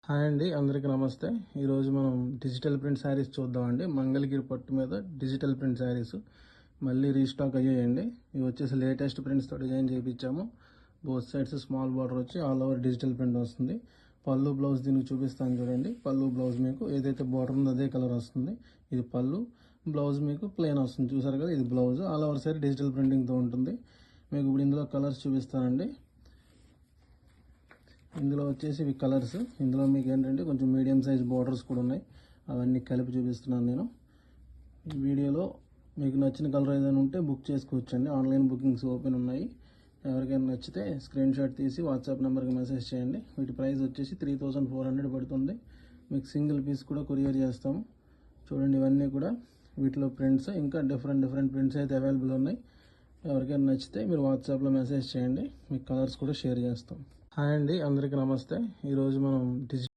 Hi అండి, అందరికీ నమస్తే. ఈరోజు మనం డిజిటల్ ప్రింట్ శారీస్ చూద్దామండి. మంగళగిరి పట్టు మీద డిజిటల్ ప్రింట్ శారీస్ మళ్ళీ రీస్టాక్ అయ్యాయండి. ఇవి వచ్చేసి లేటెస్ట్ ప్రింట్స్తో డిజైన్ చేయించాము. బోత్ సైడ్స్ స్మాల్ బార్డర్ వచ్చి ఆల్ ఓవర్ డిజిటల్ ప్రింట్ వస్తుంది. పళ్ళు బ్లౌజ్ దీనికి చూపిస్తాను చూడండి. పళ్ళు బ్లౌజ్ మీకు ఏదైతే బార్డర్ ఉందో అదే కలర్ వస్తుంది. ఇది పళ్ళు, బ్లౌజ్ మీకు ప్లెయిన్ వస్తుంది. చూసారు కదా, ఇది blouse all over side digital ప్రింటింగ్తో ఉంటుంది. మీకు ఇప్పుడు ఇందులో కలర్స్ చూపిస్తానండి. ఇందులో వచ్చేసి ఇవి కలర్స్. ఇందులో మీకు ఏంటంటే కొంచెం మీడియం సైజ్ బార్డర్స్ కూడా ఉన్నాయి. అవన్నీ కలిపి చూపిస్తున్నాను నేను. ఈ వీడియోలో మీకు నచ్చిన కలర్ ఏదైనా ఉంటే బుక్ చేసుకోవచ్చండి. ఆన్లైన్ బుకింగ్స్ ఓపెన్ ఉన్నాయి. ఎవరికైనా నచ్చితే స్క్రీన్ షాట్ తీసి వాట్సాప్ నెంబర్కి మెసేజ్ చేయండి. వీటి ప్రైస్ వచ్చేసి 3400 పడుతుంది. మీకు సింగిల్ పీస్ కూడా కొరియర్ చేస్తాము. చూడండి, ఇవన్నీ కూడా వీటిలో ప్రింట్స్, ఇంకా డిఫరెంట్ ప్రింట్స్ అయితే అవైలబుల్ ఉన్నాయి. ఎవరికైనా నచ్చితే మీరు వాట్సాప్లో మెసేజ్ చేయండి. మీకు కలర్స్ కూడా షేర్ చేస్తాం. హాయ్ అండి, అందరికీ నమస్తే. ఈరోజు మనం